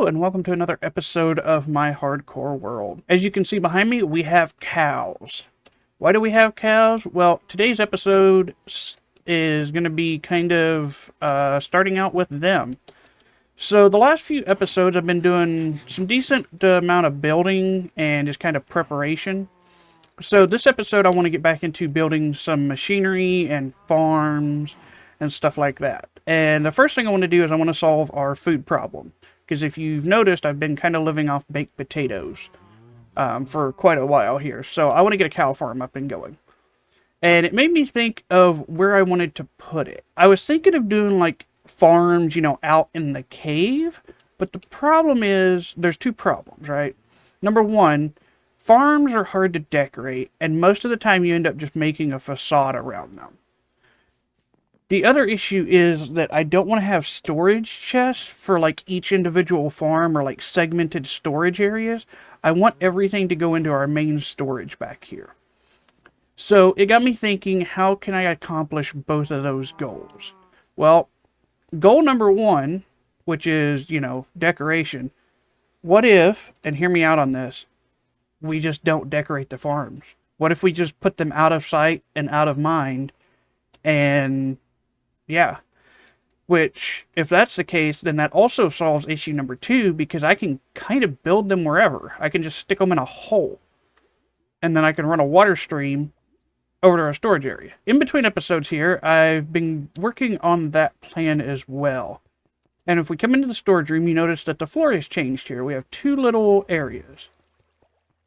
Hello, and welcome to another episode of My Hardcore World. As you can see behind me, we have cows. Why do we have cows? Well, today's episode is going to be kind of starting out with them. So the last few episodes I've been doing some decent amount of building and just kind of preparation. So this episode I want to get back into building some machinery and farms and stuff like that. And the first thing I want to do is I want to solve our food problem. Because if you've noticed, I've been kind of living off baked potatoes for quite a while here. So I want to get a cow farm up and going. And it made me think of where I wanted to put it. I was thinking of doing like farms, out in the cave. But the problem is, there's two problems, right? Number one, farms are hard to decorate. And most of the time you end up just making a facade around them. The other issue is that I don't want to have storage chests for like each individual farm or like segmented storage areas. I want everything to go into our main storage back here. So it got me thinking, how can I accomplish both of those goals? Well, goal number one, which is, decoration. What if, and hear me out on this, we just don't decorate the farms? What if we just put them out of sight and out of mind and... yeah, which, if that's the case, then that also solves issue number two, because I can kind of build them wherever. I can just stick them in a hole, and then I can run a water stream over to our storage area. In between episodes here, I've been working on that plan as well. And if we come into the storage room, you notice that the floor has changed here. We have two little areas.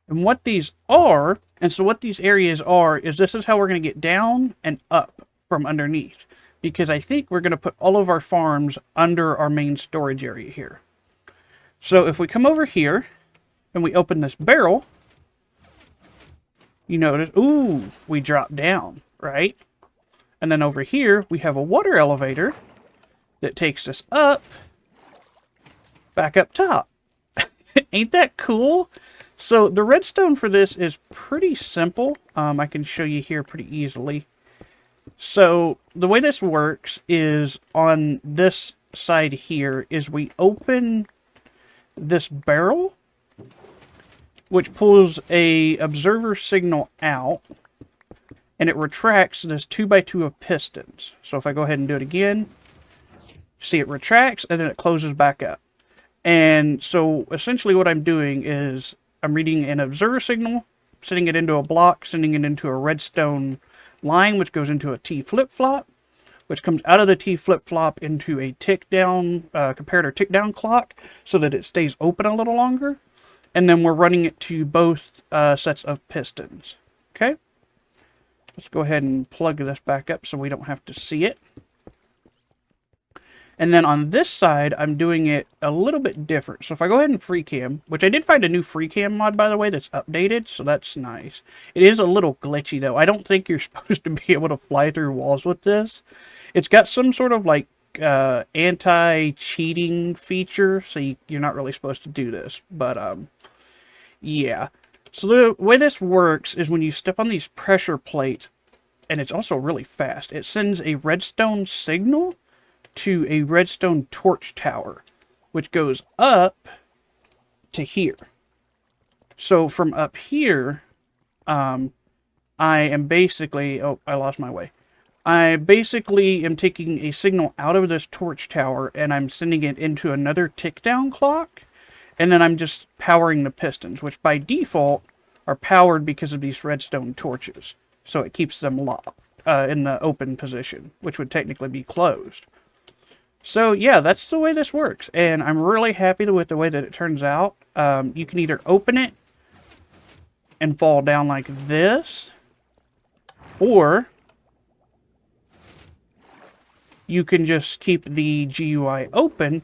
And what these are, is this is how we're going to get down and up from underneath. Because I think we're going to put all of our farms under our main storage area here. So if we come over here and we open this barrel, you notice, ooh, we drop down, right? And then over here, we have a water elevator that takes us up, back up top. Ain't that cool? So the redstone for this is pretty simple. I can show you here pretty easily. So the way this works is on this side here is we open this barrel, which pulls a observer signal out, and it retracts this 2x2 of pistons. So if I go ahead and do it again, see it retracts and then it closes back up. And so essentially what I'm doing is I'm reading an observer signal, sending it into a block, sending it into a redstone line, which goes into a T flip-flop, which comes out of the T flip-flop into a tick-down, comparator tick-down clock, so that it stays open a little longer. And then we're running it to both sets of pistons. Okay? Let's go ahead and plug this back up so we don't have to see it. And then on this side, I'm doing it a little bit different. So if I go ahead and FreeCam, which I did find a new FreeCam mod, by the way, that's updated, so that's nice. It is a little glitchy, though. I don't think you're supposed to be able to fly through walls with this. It's got some sort of, like, anti-cheating feature, so you're not really supposed to do this. But, yeah. So the way this works is when you step on these pressure plates, and it's also really fast, it sends a redstone signal to a redstone torch tower, which goes up to here. So from up here, I am basically... oh, I lost my way. I basically am taking a signal out of this torch tower, and I'm sending it into another tick-down clock, and then I'm just powering the pistons, which by default are powered because of these redstone torches. So it keeps them locked in the open position, which would technically be closed. So, yeah, that's the way this works, and I'm really happy with the way that it turns out. You can either open it and fall down like this, or you can just keep the GUI open,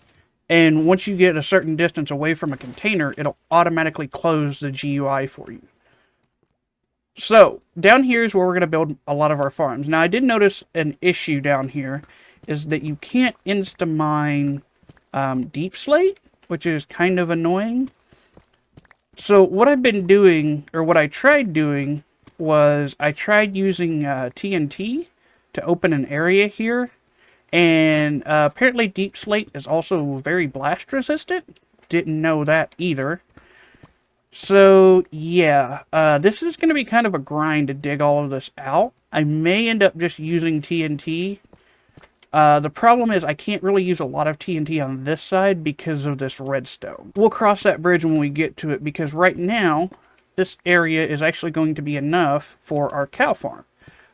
and once you get a certain distance away from a container, it'll automatically close the GUI for you. So, down here is where we're going to build a lot of our farms. Now, I did notice an issue down here, is that you can't insta-mine deep slate, which is kind of annoying. So what I've been doing, or what I tried doing, was I tried using TNT to open an area here, and apparently deep slate is also very blast resistant. didn't know that either. So, yeah, this is going to be kind of a grind to dig all of this out. I may end up just using TNT. The problem is I can't really use a lot of TNT on this side because of this redstone. We'll cross that bridge when we get to it, because right now, this area is actually going to be enough for our cow farm.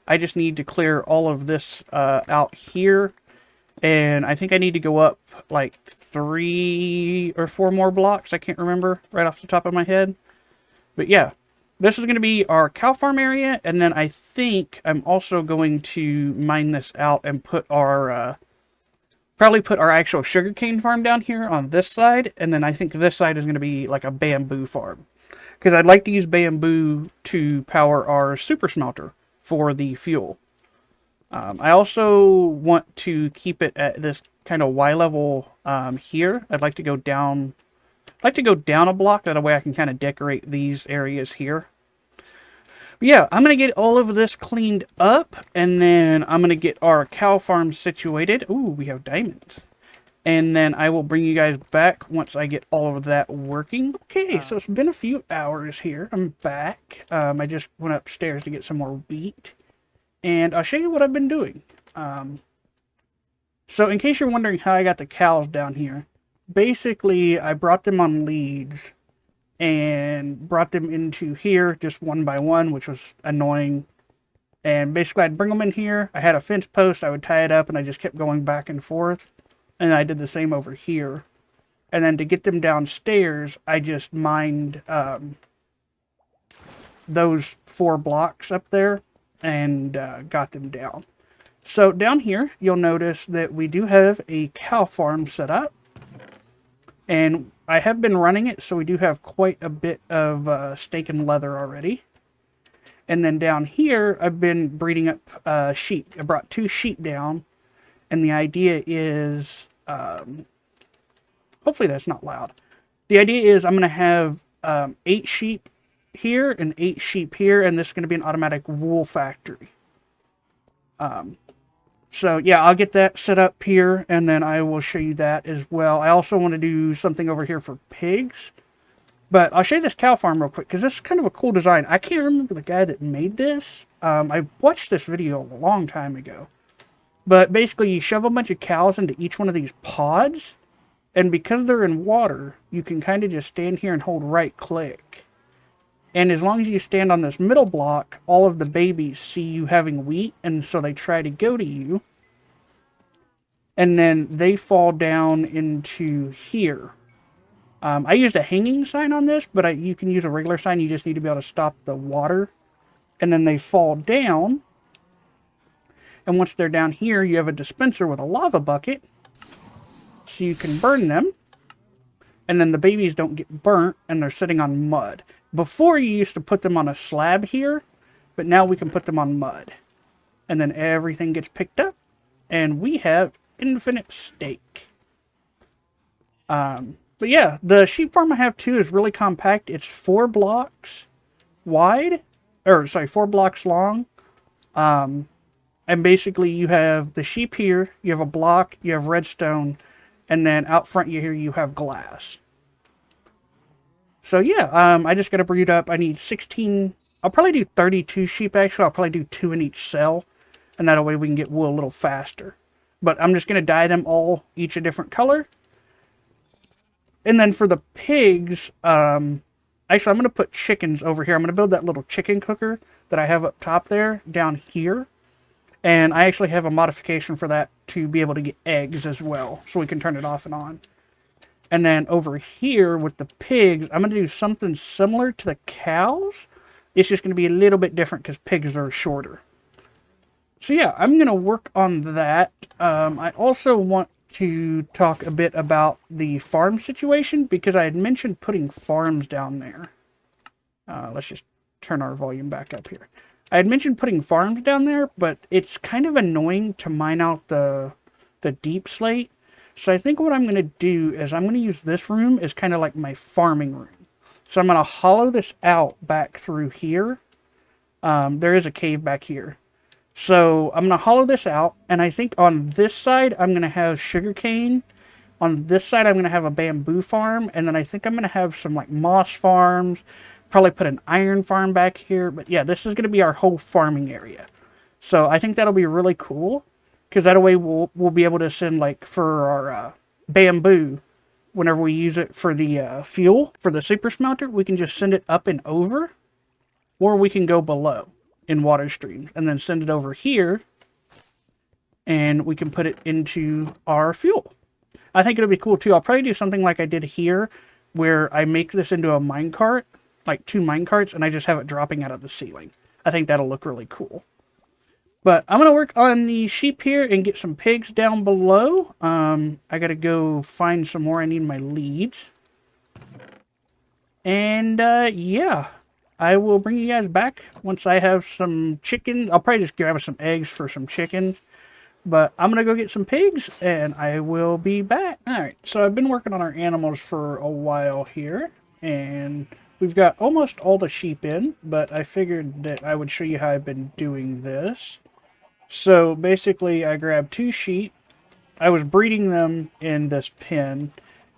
I just need to clear all of this out here, and I think I need to go up like 3 or 4 more blocks. I can't remember right off the top of my head. But yeah, this is going to be our cow farm area, and then I think I'm also going to mine this out and put our, probably put our actual sugarcane farm down here on this side, and then I think this side is going to be like a bamboo farm. Because I'd like to use bamboo to power our super smelter for the fuel. I also want to keep it at this kind of Y level here. I'd like to go down. I'd like to go down a block. That way I can kind of decorate these areas here. But yeah, I'm going to get all of this cleaned up, and then I'm going to get our cow farm situated. Ooh, we have diamonds. And then I will bring you guys back once I get all of that working. Okay, so it's been a few hours here. I'm back. I just went upstairs to get some more wheat. And I'll show you what I've been doing. So in case you're wondering how I got the cows down here, basically I brought them on leads and brought them into here just one by one, which was annoying. And basically I'd bring them in here. I had a fence post. I would tie it up, and I just kept going back and forth. And I did the same over here. And then to get them downstairs, I just mined those 4 blocks up there and got them down. So down here, you'll notice that we do have a cow farm set up. And I have been running it, so we do have quite a bit of steak and leather already. And then down here, I've been breeding up sheep. I brought 2 sheep down. And the idea is, hopefully that's not loud. The idea is I'm going to have 8 sheep here and 8 sheep here, and this is going to be an automatic wool factory. So yeah, I'll get that set up here, and then I will show you that as well. I also want to do something over here for pigs. But I'll show you this cow farm real quick, because this is kind of a cool design. I can't remember the guy that made this. I watched this video a long time ago. But basically, you shove a bunch of cows into each one of these pods, and because they're in water, you can kind of just stand here and hold right-click. And as long as you stand on this middle block, all of the babies see you having wheat, and so they try to go to you. And then they fall down into here. I used a hanging sign on this, but you can use a regular sign. You just need to be able to stop the water. And then they fall down. And once they're down here, you have a dispenser with a lava bucket. So you can burn them. And then the babies don't get burnt, and they're sitting on mud. Before, you used to put them on a slab here, but now we can put them on mud. And then everything gets picked up, and we have infinite steak. But yeah, the sheep farm I have too is really compact. It's 4 blocks wide, or sorry, 4 blocks long. And basically you have the sheep here, you have a block, you have redstone, and then out front here you have glass. So yeah, I just got to breed up. I need 16, I'll probably do 32 sheep actually. I'll probably do 2 in each cell, and that way we can get wool a little faster. But I'm just going to dye them all each a different color. And then for the pigs, actually I'm going to put chickens over here. I'm going to build that little chicken cooker that I have up top there, down here. And I actually have a modification for that to be able to get eggs as well, so we can turn it off and on. And then over here with the pigs, I'm going to do something similar to the cows. It's just going to be a little bit different because pigs are shorter. So yeah, I'm going to work on that. I also want to talk a bit about the farm situation, because I had mentioned putting farms down there. Let's just turn our volume back up here. I had mentioned putting farms down there, but it's kind of annoying to mine out the deep slate. So I think what I'm going to do is I'm going to use this room as kind of like my farming room. So I'm going to hollow this out back through here. There is a cave back here. So I'm going to hollow this out, and I think on this side I'm going to have sugarcane On this side, I'm going to have a bamboo farm, and then I think I'm going to have some like moss farms, probably put an iron farm back here. But yeah, this is going to be our whole farming area. So I think that'll be really cool, because that way we'll be able to send, like, for our bamboo, whenever we use it for the fuel for the super smelter, we can just send it up and over, or we can go below in water streams and then send it over here, and we can put it into our fuel. I think it'll be cool too. I'll probably do something like I did here, where I make this into a minecart, like 2 minecarts, and I just have it dropping out of the ceiling. I think that'll look really cool. But I'm going to work on the sheep here and get some pigs down below. I got to go find some more. I need my leads. And yeah, I will bring you guys back once I have some chicken. I'll probably just grab some eggs for some chickens. But I'm going to go get some pigs, and I will be back. Alright, so I've been working on our animals for a while here. And we've got almost all the sheep in, but I figured that I would show you how I've been doing this. So basically, I grabbed 2 sheep. I was breeding them in this pen,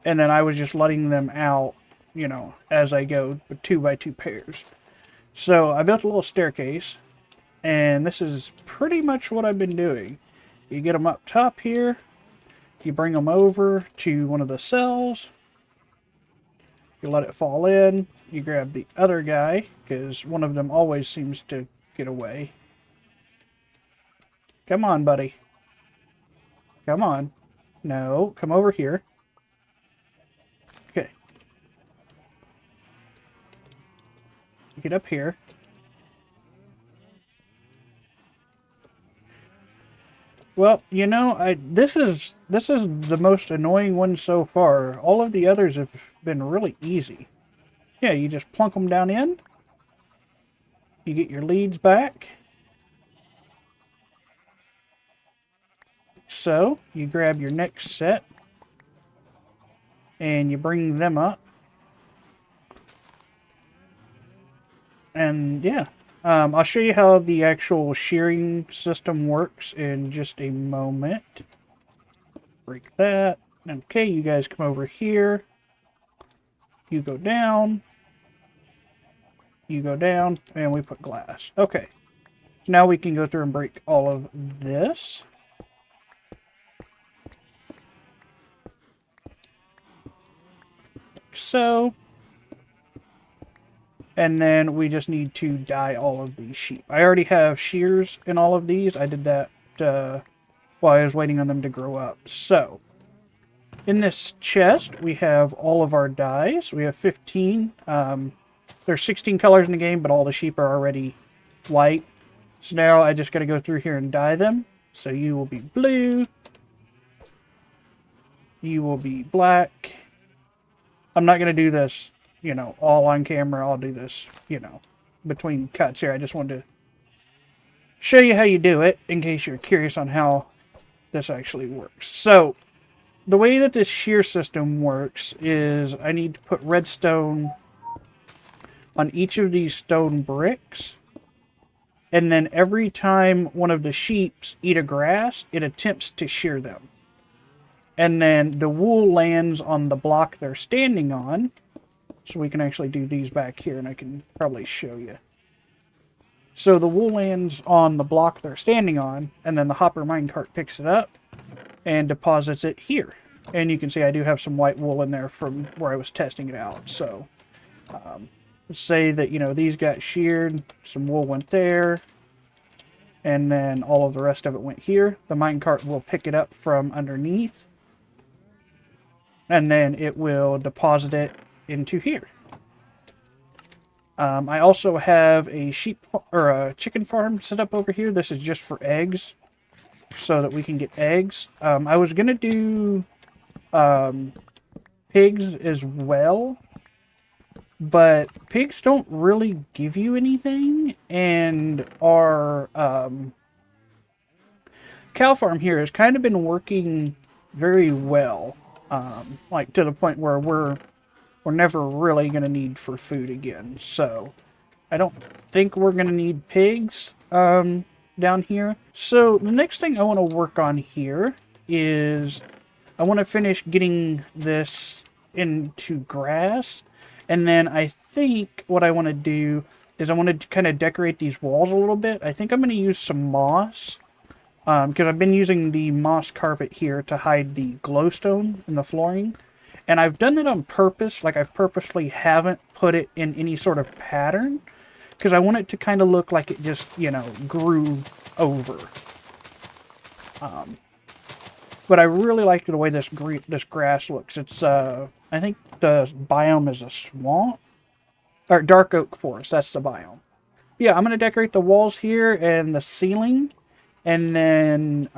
and then I was just letting them out, you know, as I go, with 2 by 2 pairs. So I built a little staircase, and this is pretty much what I've been doing. You get them up top here, you bring them over to one of the cells, you let it fall in, you grab the other guy, because one of them always seems to get away. Come on, buddy. Come on. No, come over here. Okay. Get up here. Well, you know, this is the most annoying one so far. All of the others have been really easy. Yeah, you just plunk them down in. You get your leads back. So, you grab your next set, and you bring them up. And yeah, I'll show you how the actual shearing system works in just a moment. Break that. Okay, you guys come over here. You go down. You go down, and we put glass. Okay, now we can go through and break all of this. So, and then we just need to dye all of these sheep. I already have shears in all of these. I did that while I was waiting on them to grow up. So, in this chest, we have all of our dyes. We have 15. There's 16 colors in the game, but all the sheep are already white. So now I just got to go through here and dye them. So you will be blue. You will be black. I'm not going to do this, you know, all on camera. I'll do this, you know, between cuts here. I just wanted to show you how you do it in case you're curious on how this actually works. So, the way that this shear system works is I need to put redstone on each of these stone bricks. And then every time one of the sheep eat a grass, it attempts to shear them. And then the wool lands on the block they're standing on. So we can actually do these back here, and I can probably show you. So the wool lands on the block they're standing on, and then the hopper minecart picks it up and deposits it here. And you can see I do have some white wool in there from where I was testing it out. So let's say that, you know, these got sheared, some wool went there, and then all of the rest of it went here. The minecart will pick it up from underneath, and then it will deposit it into here. I also have a sheep or a chicken farm set up over here. This is just for eggs, so that we can get eggs. I was gonna do pigs as well, but pigs don't really give you anything, and our cow farm here has kind of been working very well. Like to the point where we're never really going to need for food again. So I don't think we're going to need pigs down here. So the next thing I want to work on here is I want to finish getting this into grass. And then I think what I want to do is I want to kind of decorate these walls a little bit. I think I'm going to use some moss. Because I've been using the moss carpet here to hide the glowstone in the flooring. And I've done it on purpose. Like, I've purposely haven't put it in any sort of pattern. Because I want it to kind of look like it just, you know, grew over. But I really like the way this grass looks. It's, I think the biome is a swamp. Or dark oak forest, that's the biome. Yeah, I'm going to decorate the walls here and the ceiling. And then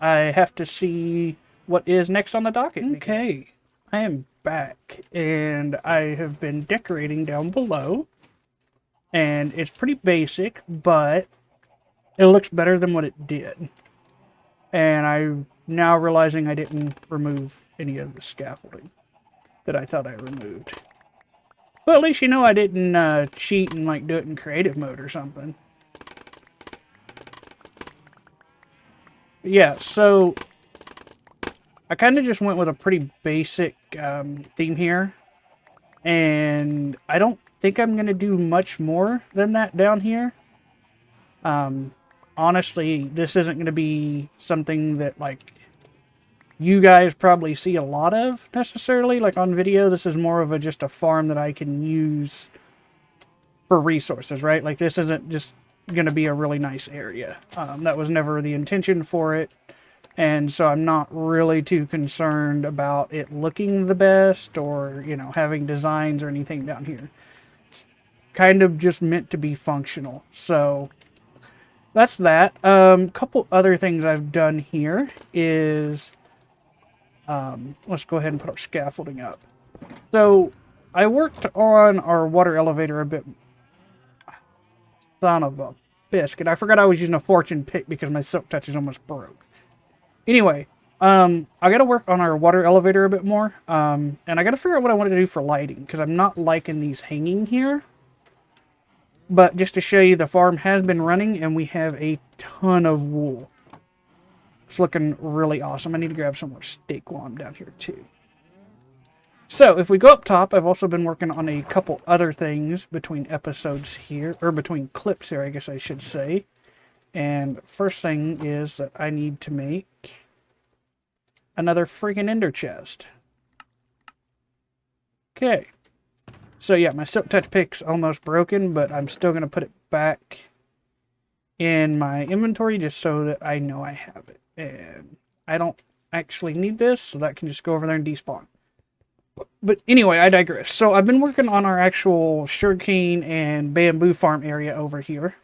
I have to see what is next on the docket. Okay, I am back. And I have been decorating down below. And it's pretty basic, but it looks better than what it did. And I'm now realizing I didn't remove any of the scaffolding that I thought I removed. Well, at least you know I didn't cheat and like do it in creative mode or something. Yeah, so I kind of just went with a pretty basic theme here. And I don't think I'm going to do much more than that down here. Honestly, this isn't going to be something that, like, you guys probably see a lot of, necessarily, like on video. This is more of just a farm that I can use for resources, right? Like, this isn't just going to be a really nice area. That was never the intention for it. And so I'm not really too concerned about it looking the best or, you know, having designs or anything down here. It's kind of just meant to be functional. So that's that. Couple other things I've done here is, let's go ahead and put our scaffolding up. So I worked on our water elevator a bit. Son of a biscuit. I forgot I was using a fortune pick because my silk touch is almost broke. Anyway, I got to work on our water elevator a bit more. And I got to figure out what I want to do for lighting, because I'm not liking these hanging here. But just to show you, the farm has been running, and we have a ton of wool. It's looking really awesome. I need to grab some more steak while I'm down here, too. So, if we go up top, I've also been working on a couple other things between episodes here, or between clips here, I guess I should say. And first thing is that I need to make another freaking ender chest. Okay. So yeah, my silk touch pick's almost broken, but I'm still going to put it back in my inventory just so that I know I have it. And I don't actually need this, so that can just go over there and despawn. But anyway, I digress. So I've been working on our actual sugarcane and bamboo farm area over here.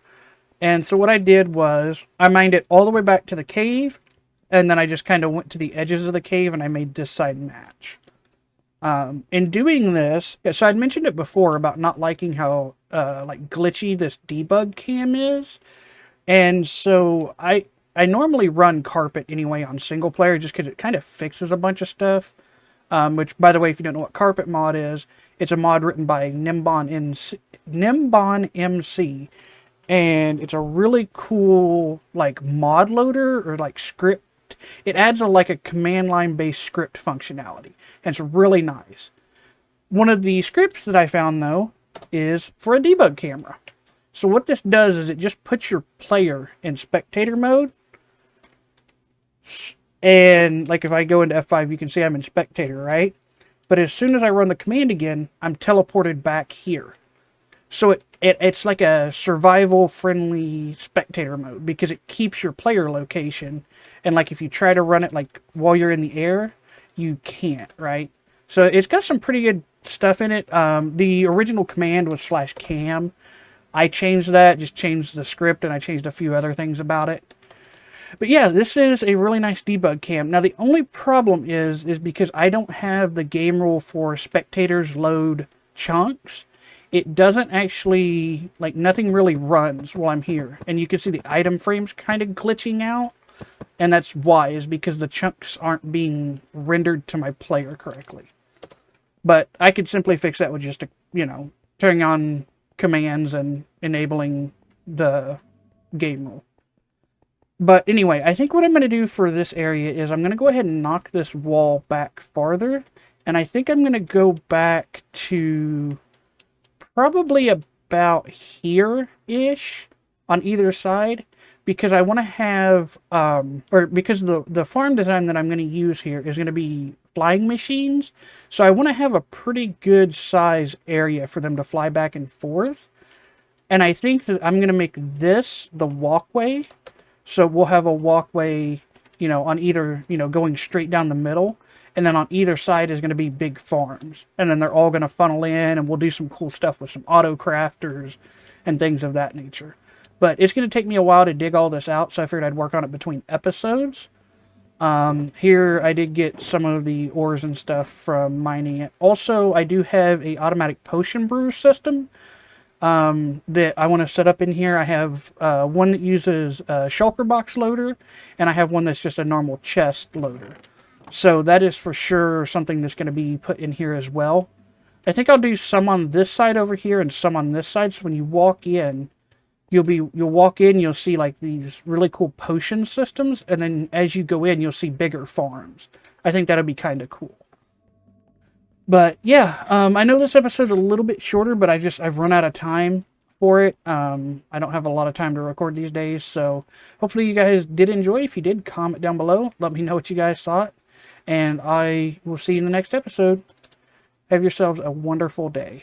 And so what I did was, I mined it all the way back to the cave, and then I just kind of went to the edges of the cave, and I made this side match. In doing this, so I'd mentioned it before about not liking how, like, glitchy this debug cam is. And so I normally run carpet anyway on single player, just because it kind of fixes a bunch of stuff. Which, by the way, if you don't know what carpet mod is, it's a mod written by Nimbon MC. And it's a really cool, like, mod loader or, like, script. It adds like a command line based script functionality. And it's really nice. One of the scripts that I found, though, is for a debug camera. So what this does is it just puts your player in spectator mode. And, like, if I go into F5, you can see I'm in spectator, right? But as soon as I run the command again, I'm teleported back here. So it's like a survival-friendly spectator mode, because it keeps your player location. And, like, if you try to run it, like, while you're in the air, you can't, right? So it's got some pretty good stuff in it. The original command was /cam. I changed that, just changed the script, and I changed a few other things about it. But yeah, this is a really nice debug cam. Now, the only problem is because I don't have the game rule for spectators load chunks, it doesn't actually, like, nothing really runs while I'm here. And you can see the item frames kind of glitching out. And that's why, is because the chunks aren't being rendered to my player correctly. But I could simply fix that with just, you know, turning on commands and enabling the game rule. But anyway, I think what I'm going to do for this area is I'm going to go ahead and knock this wall back farther. And I think I'm going to go back to probably about here-ish on either side. Because I want to have, or because the farm design that I'm going to use here is going to be flying machines. So I want to have a pretty good size area for them to fly back and forth. And I think that I'm going to make this the walkway. So we'll have a walkway, you know, on either, you know, going straight down the middle. And then on either side is going to be big farms. And then they're all going to funnel in, and we'll do some cool stuff with some auto crafters and things of that nature. But it's going to take me a while to dig all this out, so I figured I'd work on it between episodes. Here I did get some of the ores and stuff from mining it. Also, I do have a automatic potion brew system that I want to set up in here. I have one that uses a shulker box loader, and I have one that's just a normal chest loader. So that is for sure something that's going to be put in here as well. I think I'll do some on this side over here and some on this side, so when you walk in, you'll walk in, you'll see like these really cool potion systems, and then as you go in, you'll see bigger farms. I think that'll be kind of cool. But yeah, I know this episode's a little bit shorter, but I've run out of time for it. I don't have a lot of time to record these days, so hopefully you guys did enjoy. If you did, comment down below. Let me know what you guys thought, and I will see you in the next episode. Have yourselves a wonderful day.